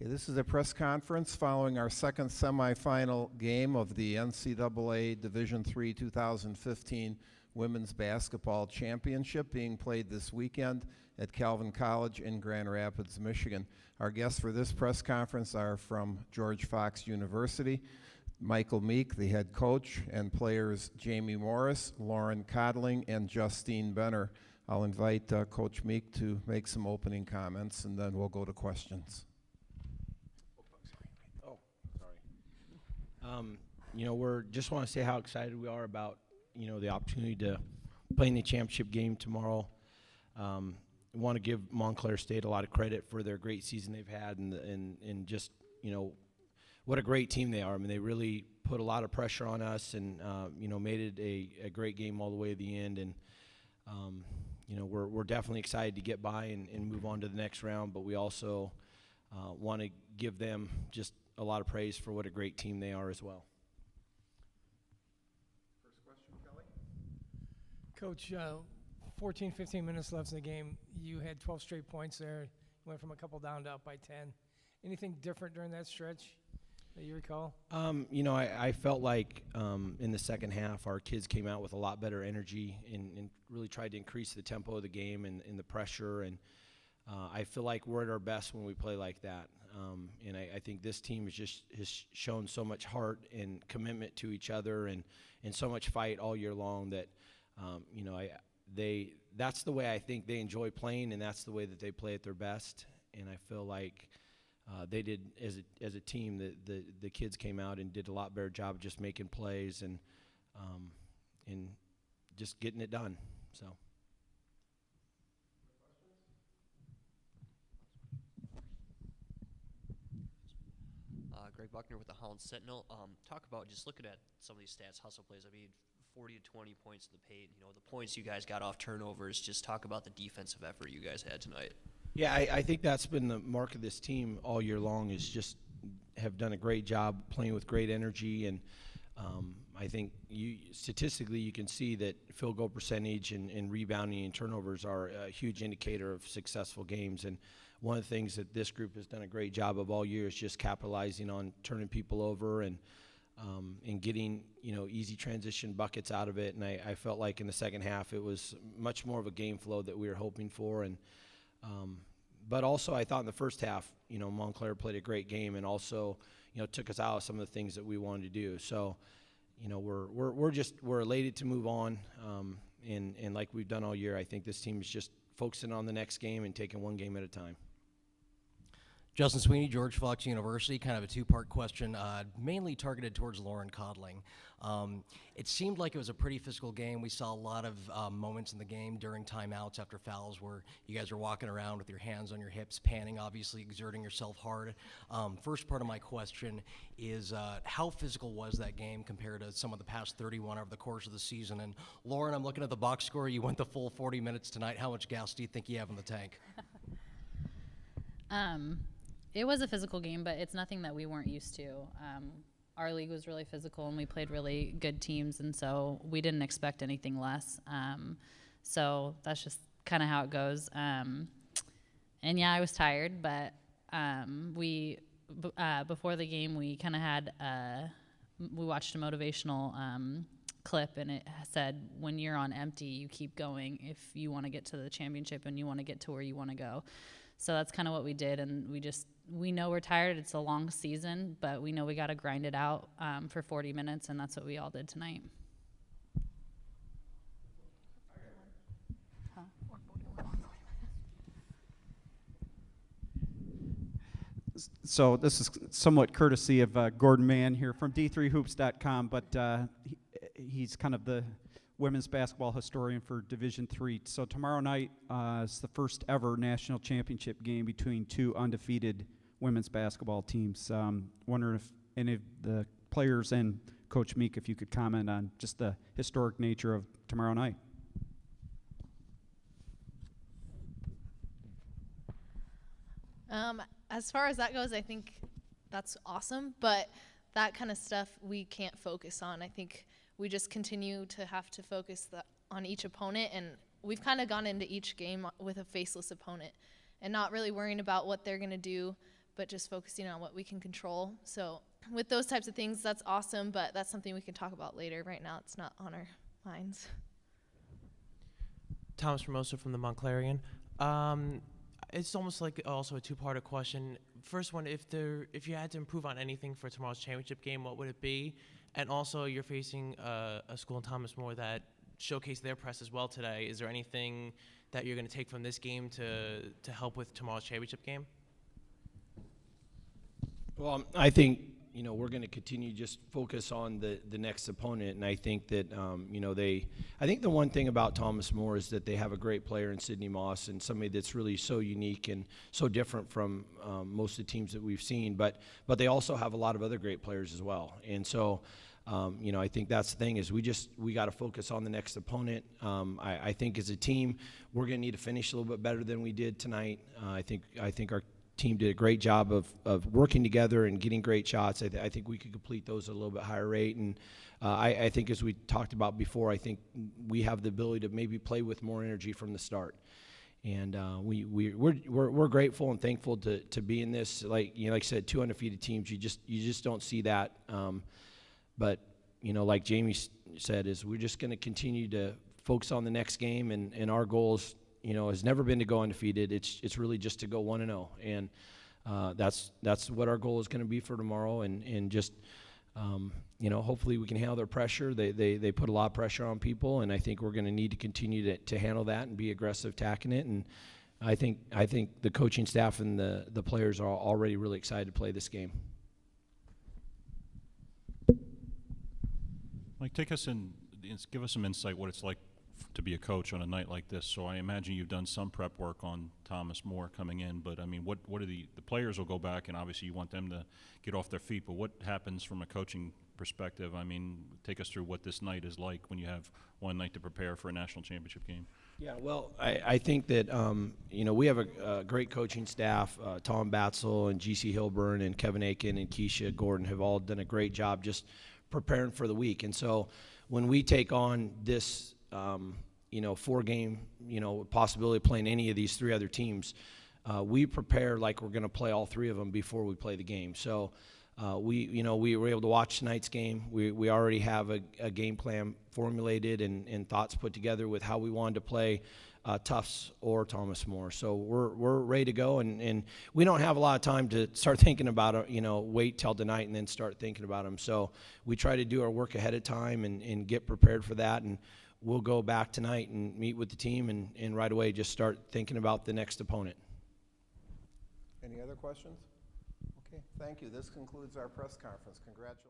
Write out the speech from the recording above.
Okay, this is a press conference following our second semifinal game of the NCAA Division III 2015 Women's Basketball Championship being played this weekend at Calvin College in Grand Rapids, Michigan. Our guests for this press conference are from George Fox University, Michael Meek, the head coach, and players Jamie Morris, Lauren Codling, and Justine Benner. I'll invite Coach Meek to make some opening comments, and then we'll go to questions. We're just want to say how excited we are about, the opportunity to play in the championship game tomorrow. We want to give Montclair State a lot of credit for their great season they've had and just, what a great team they are. I mean, they really put a lot of pressure on us and, made it a great game all the way to the end. And, we're definitely excited to get by and move on to the next round, but we also want to give them just a lot of praise for what a great team they are as well. First question, Kelly. Coach, 14, 15 minutes left in the game. You had 12 straight points there. You went from a couple down to up by 10. Anything different during that stretch that you recall? I felt like in the second half our kids came out with a lot better energy and really tried to increase the tempo of the game and the pressure. And I feel like we're at our best when we play like that. And I think this team has shown so much heart and commitment to each other and so much fight all year long that, that's the way I think they enjoy playing, and that's the way that they play at their best. And I feel like they did, as a team, the kids came out and did a lot better job of just making plays and just getting it done. So. Greg Buckner with the Hound Sentinel. Talk about, just looking at some of these stats, hustle plays. I mean, 40 to 20 points in the paint. The points you guys got off turnovers. Just talk about the defensive effort you guys had tonight. Yeah, I think that's been the mark of this team all year long, is just have done a great job playing with great energy. And I think statistically you can see that field goal percentage and rebounding and turnovers are a huge indicator of successful games. And one of the things that this group has done a great job of all year is just capitalizing on turning people over and getting easy transition buckets out of it. And I felt like in the second half it was much more of a game flow that we were hoping for. And but also I thought in the first half, Montclair played a great game and also took us out of some of the things that we wanted to do. So we're elated to move on. And like we've done all year, I think this team is just focusing on the next game and taking one game at a time. Justin Sweeney, George Fox University, kind of a two-part question, mainly targeted towards Lauren Codling. It seemed like it was a pretty physical game. We saw a lot of moments in the game during timeouts after fouls where you guys were walking around with your hands on your hips, panning, obviously exerting yourself hard. First part of my question is how physical was that game compared to some of the past 31 over the course of the season? And Lauren, I'm looking at the box score. You went the full 40 minutes tonight. How much gas do you think you have in the tank? It was a physical game, but it's nothing that we weren't used to. Our league was really physical, and we played really good teams, and so we didn't expect anything less. So that's just kind of how it goes. And yeah, I was tired, but before the game, we kind of had we watched a motivational clip, and it said, when you're on empty, you keep going if you want to get to the championship and you want to get to where you want to go. So that's kind of what we did, and we know we're tired. It's a long season, but we know we got to grind it out for 40 minutes, and that's what we all did tonight. So this is somewhat courtesy of Gordon Mann here from D3Hoops.com, but he's kind of the women's basketball historian for Division III. So tomorrow night is the first ever national championship game between two undefeated women's basketball teams. Wondering if any of the players and Coach Meek, if you could comment on just the historic nature of tomorrow night. As far as that goes, I think that's awesome, but that kind of stuff we can't focus on. I think we just continue to have to focus on each opponent, and we've kind of gone into each game with a faceless opponent and not really worrying about what they're going to do, but just focusing on what we can control. So with those types of things, that's awesome, but that's something we can talk about later. Right now, it's not on our minds. Thomas Ramosa from the Montclarian. It's almost like also a two-part question. First one, if you had to improve on anything for tomorrow's championship game, what would it be? And also, you're facing a school in Thomas More that showcased their press as well today. Is there anything that you're going to take from this game to help with tomorrow's championship game? Well, I think, you know, we're going to continue just focus on the next opponent, and I think that, you know, I think the one thing about Thomas More is that they have a great player in Sydney Moss and somebody that's really so unique and so different from most of the teams that we've seen, but they also have a lot of other great players as well. And so, you know, I think that's the thing is we got to focus on the next opponent. I think as a team, we're going to need to finish a little bit better than we did tonight. I think our team did a great job of working together and getting great shots. I think we could complete those at a little bit higher rate. And I think as we talked about before, I think we have the ability to maybe play with more energy from the start. And we're grateful and thankful to be in this. Like I said, 2 undefeated teams. You just don't see that. But you know, like Jamie said, is we're just going to continue to focus on the next game, and our goals, you know, has never been to go undefeated. It's really just to go 1-0, and that's what our goal is going to be for tomorrow. And just you know, hopefully we can handle their pressure. They put a lot of pressure on people, and I think we're going to need to continue to handle that and be aggressive attacking it. And I think the coaching staff and the players are already really excited to play this game. Mike, take us in, give us some insight what it's like to be a coach on a night like this. So I imagine you've done some prep work on Thomas More coming in, but I mean, what are the players will go back, and obviously you want them to get off their feet, but what happens from a coaching perspective? I mean, take us through what this night is like when you have one night to prepare for a national championship game. Yeah, well, I think that, you know, we have a great coaching staff. Tom Batzel and G.C. Hilburn and Kevin Aiken and Keisha Gordon have all done a great job just preparing for the week. And so when we take on this, you know, 4-game, you know, possibility of playing any of these 3 other teams, we prepare like we're going to play all 3 of them before we play the game. So we were able to watch tonight's game. We already have a game plan formulated and thoughts put together with how we wanted to play Tufts or Thomas More. So we're ready to go, and we don't have a lot of time to start thinking about it, you know, wait till tonight and then start thinking about them. So we try to do our work ahead of time and get prepared for that, and we'll go back tonight and meet with the team and right away just start thinking about the next opponent. Any other questions? Okay, thank you. This concludes our press conference. Congratulations.